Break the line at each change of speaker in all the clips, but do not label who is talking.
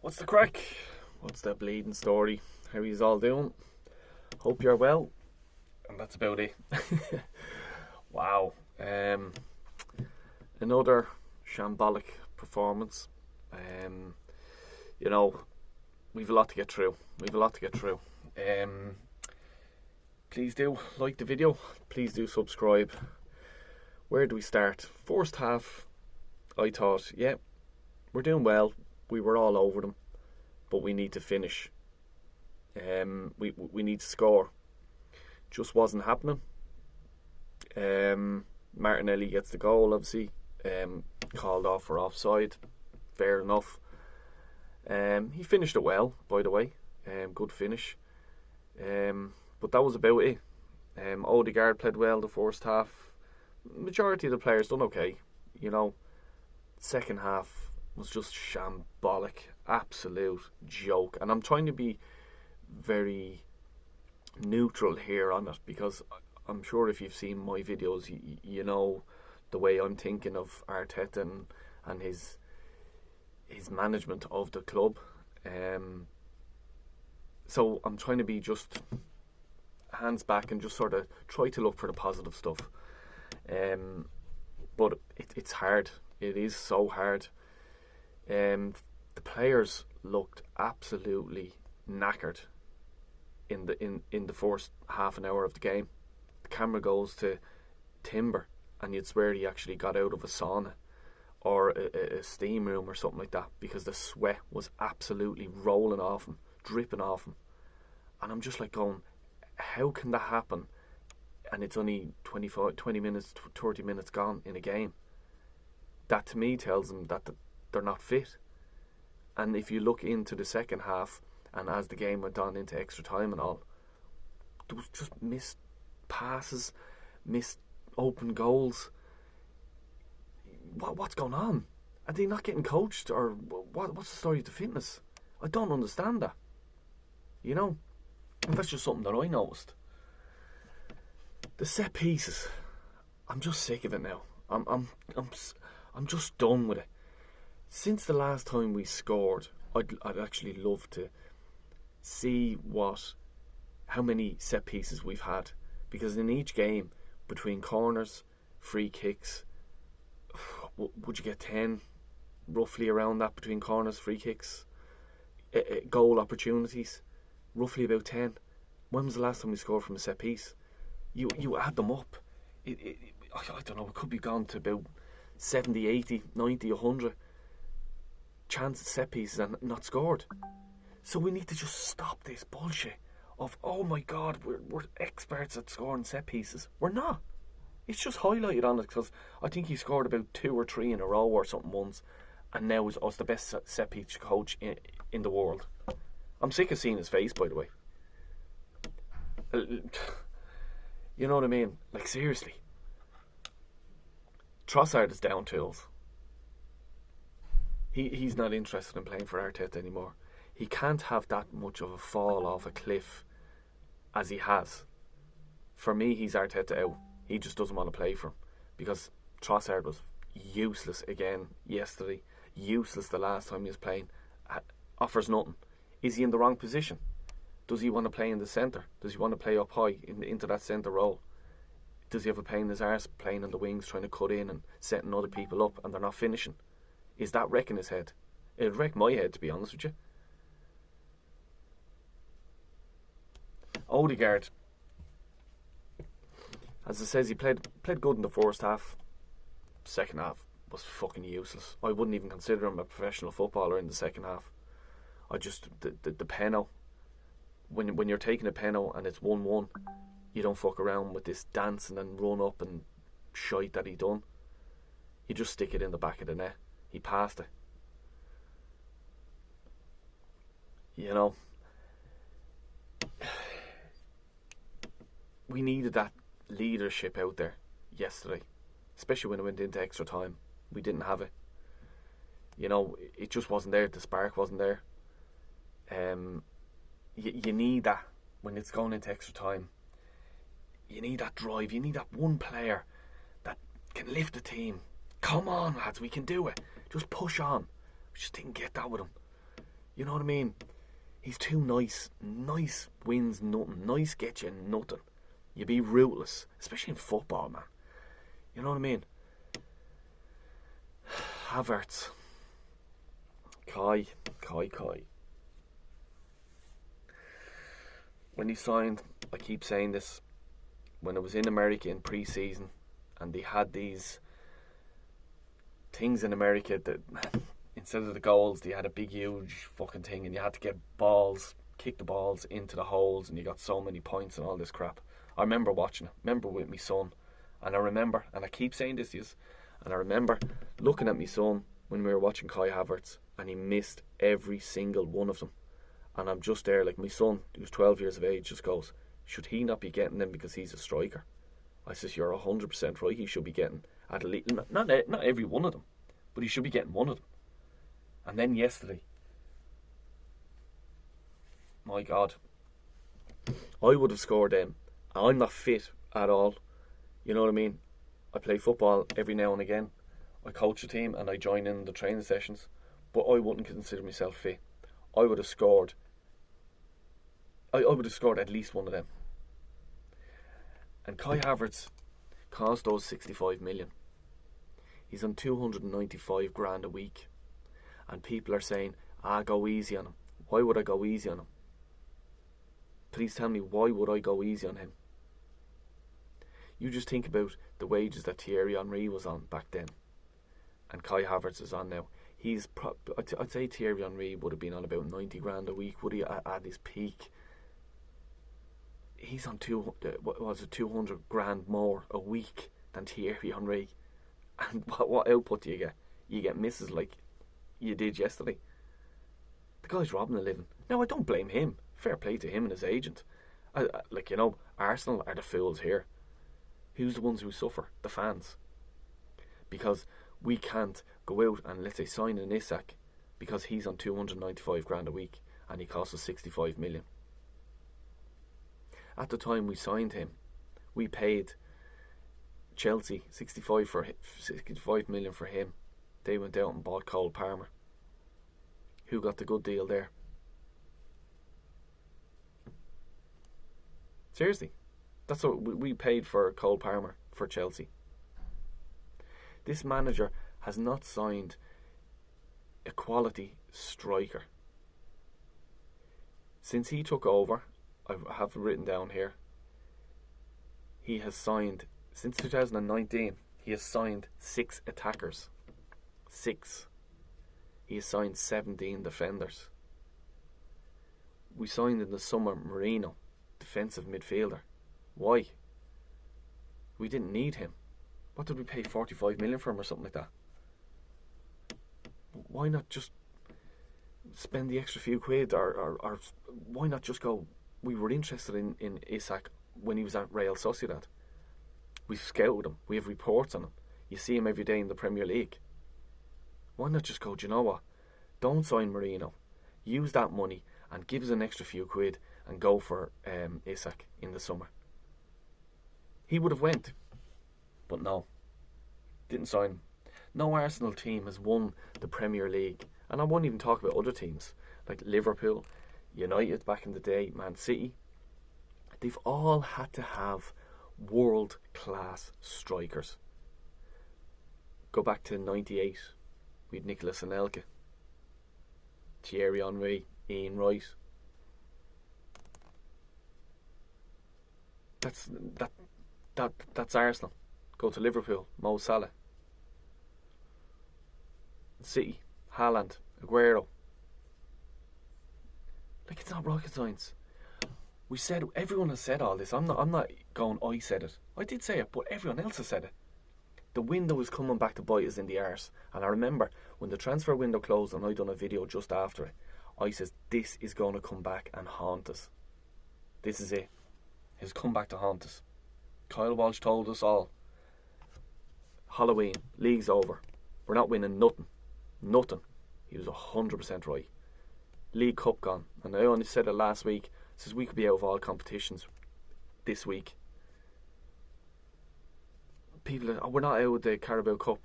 What's the crack? What's the bleeding story? How are you all doing? Hope you're well. And that's about it. Wow. Another shambolic performance. You know, we've a lot to get through. Please do like the video. Please do subscribe. Where do we start? First half, I thought, yeah, we're doing well. We were all over them, but we need to finish. We need to score. Just wasn't happening. Martinelli gets the goal, obviously. Called off for offside. Fair enough. He finished it well, by the way. Good finish. But that was about it. Odegaard played well the first half. Majority of the players done okay. You know, second half was just shambolic, absolute joke. And I'm trying to be very neutral here on it, because I'm sure if you've seen my videos, you know the way I'm thinking of Arteta and his management of the club. So I'm trying to be just hands back and just sort of try to look for the positive stuff. But it's hard. It is so hard. The players looked absolutely knackered in the first half an hour of the game. The camera goes to Timber, and you'd swear he actually got out of a sauna or a steam room or something like that, because the sweat was absolutely rolling off him, dripping off him. And I'm just like going, how can that happen? And it's only 20 minutes, 30 minutes gone in a game. That to me tells them that they're not fit. And if you look into the second half, and as the game went on into extra time and all, there was just missed passes, missed open goals. What's going on? Are they not getting coached, or what's the story of the fitness? I don't understand that. You know, and that's just something that I noticed. The set pieces, I'm just sick of it now. I'm just done with it. Since the last time we scored, I'd actually love to see how many set pieces we've had, because in each game, between corners, free kicks, would you get 10 roughly around that, between corners, free kicks, goal opportunities, roughly about 10. When was the last time we scored from a set piece? You add them up, I don't know, it could be gone to about 70, 80, 90, 100 chances, set pieces, and not scored. So we need to just stop this bullshit of, oh my God, we're experts at scoring set pieces. We're not. It's just highlighted on it because I think he scored about 2 or 3 in a row or something once, and now is us the best set piece coach in the world. I'm sick of seeing his face, by the way. You know what I mean? Like, seriously. Trossard is down tools. He's not interested in playing for Arteta anymore. He can't have that much of a fall off a cliff as he has. For me, he's Arteta out. He just doesn't want to play for him, because Trossard was useless again yesterday. Useless the last time he was playing. Offers nothing. Is he in the wrong position? Does he want to play in the centre? Does he want to play up high into that centre role? Does he have a pain in his arse playing on the wings, trying to cut in and setting other people up, and they're not finishing? Is that wrecking his head? It'd wreck my head, to be honest with you. Odegaard, as it says, he played good in the first half. Second half was fucking useless. I wouldn't even consider him a professional footballer in the second half. The penalty. When you're taking a penalty and it's 1-1, you don't fuck around with this dancing and run up and shite that he done. You just stick it in the back of the net. He passed it. You know, we needed that leadership out there yesterday, especially when it went into extra time. We didn't have it. You know, it just wasn't there. The spark wasn't there. You need that when it's going into extra time. You need that drive. You need that one player that can lift the team. Come on, lads, we can do it. Just push on. We just didn't get that with him. You know what I mean? He's too nice. Nice wins nothing. Nice gets you nothing. You be ruthless, especially in football, man. You know what I mean? Havertz. Kai. When he signed, I keep saying this, when I was in America in pre-season and they had these things in America that instead of the goals they had a big huge fucking thing and you had to get balls, kick the balls into the holes and you got so many points and all this crap. I remember watching it, remember with my son, and I keep saying this to you, and I remember looking at my son when we were watching Kai Havertz and he missed every single one of them. And I'm just there, like my son, who's 12 years of age, just goes, should he not be getting them because he's a striker? I says, you're 100% right, he should be getting at least, not every one of them, but he should be getting one of them. And then yesterday, my God, I would have scored them. I'm not fit at all, you know what I mean? I play football every now and again. I coach a team and I join in the training sessions, but I wouldn't consider myself fit. I would have scored at least one of them. And Kai Havertz cost us 65 million. He's on 295 grand a week. And people are saying, go easy on him. Why would I go easy on him? Please tell me, why would I go easy on him? You just think about the wages that Thierry Henry was on back then. And Kai Havertz is on now. I'd say Thierry Henry would have been on about 90 grand a week, would he, at his peak? He's on 200 grand more a week than Thierry Henry. And what output do you get? You get misses like you did yesterday. The guy's robbing a living. Now, I don't blame him. Fair play to him and his agent. Arsenal are the fools here. Who's the ones who suffer? The fans. Because we can't go out and, let's say, sign an Isak because he's on 295 grand a week and he costs us 65 million. At the time we signed him, we paid Chelsea 65 million for him. They went out and bought Cole Palmer. Who got the good deal there? Seriously, that's what we paid for Cole Palmer for Chelsea. This manager has not signed a quality striker. Since he took over, I have written down here, he has signed, since 2019, he has signed 6 attackers. 6. He has signed 17 defenders. We signed in the summer Merino, defensive midfielder. Why? We didn't need him. What did we pay 45 million for him or something like that? Why not just spend the extra few quid or why not just go? We were interested in Isak when he was at Real Sociedad. We've scouted him. We have reports on him. You see him every day in the Premier League. Why not just go, do you know what? Don't sign Merino. Use that money and give us an extra few quid and go for Isak in the summer. He would have went. But no. Didn't sign him. No Arsenal team has won the Premier League. And I won't even talk about other teams like Liverpool, United back in the day, Man City. They've all had to have world-class strikers. Go back to 98. We had Nicolas Anelka, Thierry Henry, Ian Wright. That's Arsenal. Go to Liverpool, Mo Salah. City, Haaland, Aguero. Like, it's not rocket science. We said, everyone has said all this. I'm not going, I said it. I did say it, but everyone else has said it. The window is coming back to bite us in the arse. And I remember when the transfer window closed and I done a video just after it, I says, this is going to come back and haunt us. This is it. It's come back to haunt us. Kyle Walsh told us all, Halloween, league's over. We're not winning nothing. Nothing. He was 100% right. League Cup gone. And I only said it last week. Says we could be out of all competitions this week. People are, we're not out of the Carabao Cup.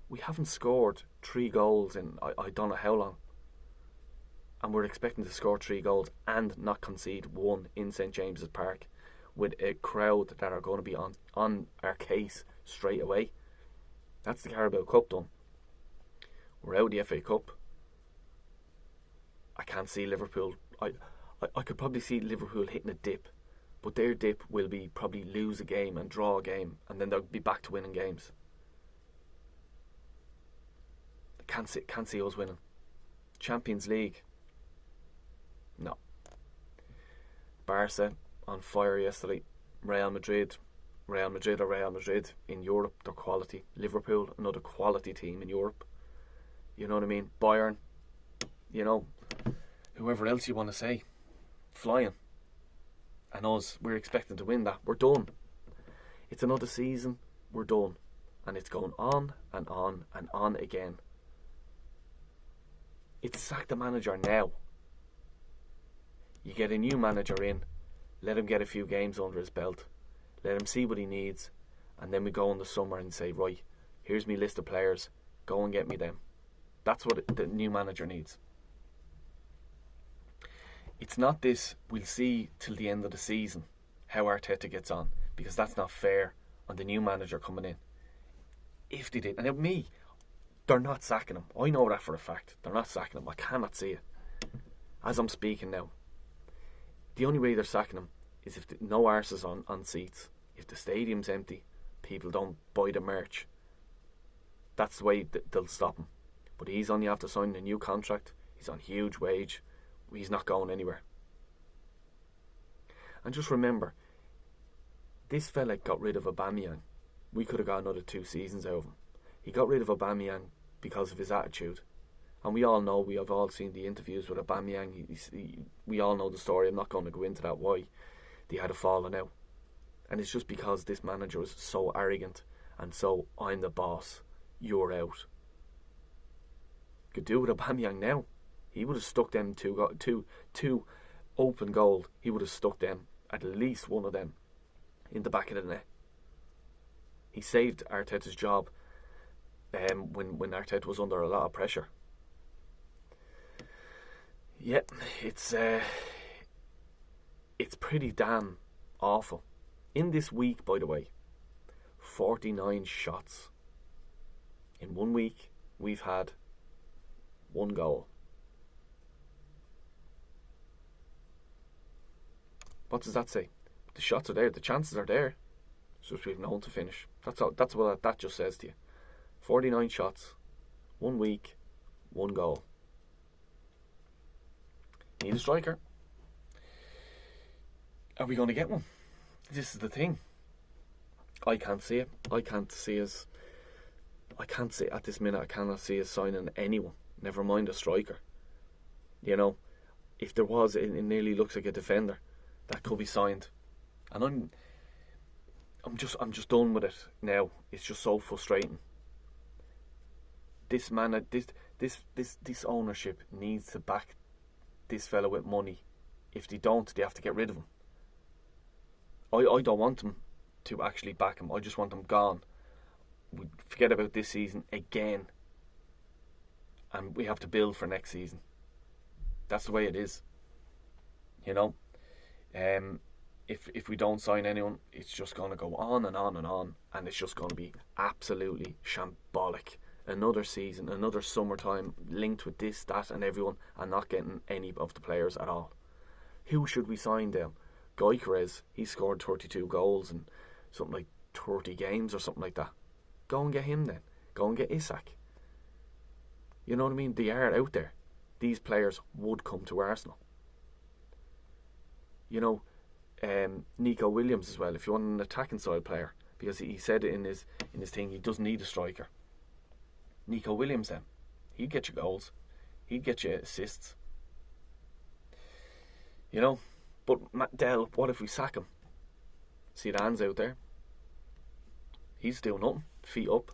We haven't scored 3 goals in I don't know how long. and we're expecting to score 3 goals and not concede 1 in St James's Park with a crowd that are going to be on our case straight away. That's the Carabao Cup done. We're out of the FA Cup. I can't see Liverpool. I could probably see Liverpool hitting a dip, but their dip will be probably lose a game and draw a game, and then they'll be back to winning games. Can't see us winning. Champions League. No. Barca on fire yesterday. Real Madrid in Europe, they're quality. Liverpool, another quality team in Europe. You know what I mean? Bayern, you know, whoever else you want to say, flying. And us, we're expecting to win that. We're done. It's another season, we're done. And it's going on and on and on again. It's sack the manager now. You get a new manager in, let him get a few games under his belt, let him see what he needs, and then we go in the summer and say, right, here's me list of players, go and get me them. That's what the new manager needs. It's not this, we'll see till the end of the season how Arteta gets on, because that's not fair on the new manager coming in. If they did, and they're not sacking him. I know that for a fact. They're not sacking him. I cannot see it. As I'm speaking now. The only way they're sacking him is if no arse is on seats. If the stadium's empty, people don't buy the merch. That's the way they'll stop him. But he's only after signing a new contract. He's on huge wage. He's not going anywhere. And just remember, this fella got rid of Aubameyang. We could have got another 2 seasons out of him. He got rid of Aubameyang because of his attitude. And we all know, we have all seen the interviews with Aubameyang. We all know the story. I'm not going to go into that, why they had a falling out. And it's just because this manager was so arrogant and so, I'm the boss, you're out. Could do with Aubameyang now. He would have stuck them two open goal. He would have stuck them, at least one of them, in the back of the net. He saved Arteta's job when Arteta was under a lot of pressure. Yeah, it's pretty damn awful. In this week, by the way, 49 shots. In 1 week, we've had 1 goal. What does that say? The shots are there, the chances are there. It's just we've known to finish. That's all. That's what that just says to you. 49 shots, 1 week, 1 goal. Need a striker. Are we going to get one? This is the thing. I can't see it. I can't see at this minute. I cannot see us signing anyone. Never mind a striker. You know, if there was, it nearly looks like a defender that could be signed. And I'm just done with it now. It's just so frustrating. This man, this ownership needs to back this fella with money. If they don't, they have to get rid of him. I don't want them to actually back him. I just want him gone. We forget about this season again, and we have to build for next season. That's the way it is. You know, if we don't sign anyone, it's just going to go on and on and on, and it's just going to be absolutely shambolic. Another season, another summertime linked with this, that, and everyone, and not getting any of the players at all. Who should we sign then? Gyökeres, he scored 32 goals in something like 30 games or something like that. Go and get him then. Go and get Isak. You know what I mean? They are out there. These players would come to Arsenal. You know, Nico Williams as well, if you want an attacking side player, because he said in his thing he doesn't need a striker. Nico Williams then, he'd get you goals, he'd get you assists. You know, but Matt Dell, what if we sack him? Zidane's out there. He's doing nothing, feet up.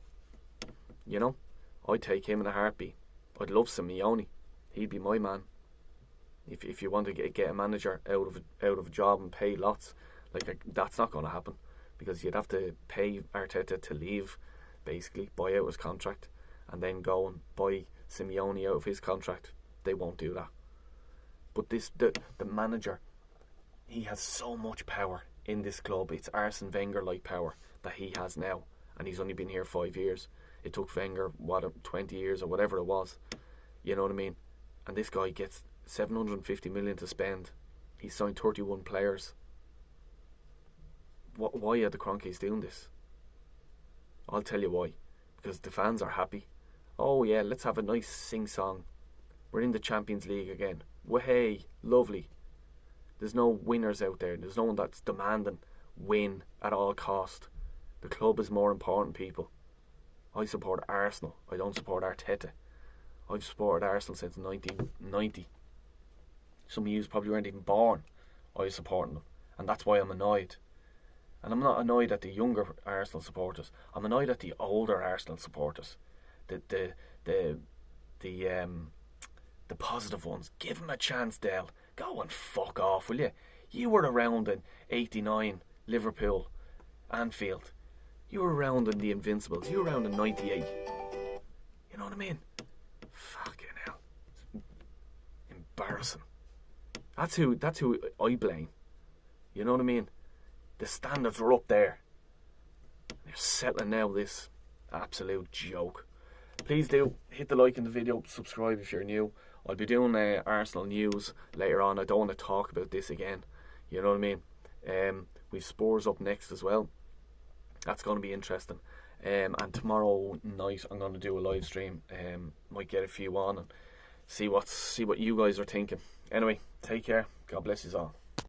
You know, I'd take him in a heartbeat. I'd love Simeone. He'd be my man. If you want to get a manager out of a job and pay lots, that's not going to happen, because you'd have to pay Arteta to leave, basically buy out his contract, and then go and buy Simeone out of his contract. They won't do that. But the manager, he has so much power in this club. It's Arsene Wenger-like power that he has now, and he's only been here 5 years. It took Wenger 20 years or whatever it was. You know what I mean? And this guy gets 750 million to spend. He's signed 31 players. Why are the Kroenkes doing this? I'll tell you why. Because the fans are happy. Oh yeah, let's have a nice sing-song. We're in the Champions League again. Way, lovely. There's no winners out there. There's no one that's demanding win at all cost. The club is more important, people. I support Arsenal. I don't support Arteta. I've supported Arsenal since 1990. Some of you probably weren't even born. I was supporting them. And that's why I'm annoyed. And I'm not annoyed at the younger Arsenal supporters. I'm annoyed at the older Arsenal supporters. The positive ones. Give them a chance, Dale. Go and fuck off, will you? You were around in 89, Liverpool, Anfield. You were around in the Invincibles. You were around in 98. You know what I mean? Fucking hell. It's embarrassing. That's who I blame. You know what I mean? The standards are up there. They're settling now this absolute joke. Please do hit the like in the video, subscribe if you're new. I'll be doing Arsenal news later on. I don't want to talk about this again. You know what I mean? We've Spurs up next as well. That's going to be interesting. And tomorrow night I'm going to do a live stream. Might get a few on and see what you guys are thinking. Anyway, take care. God bless you all.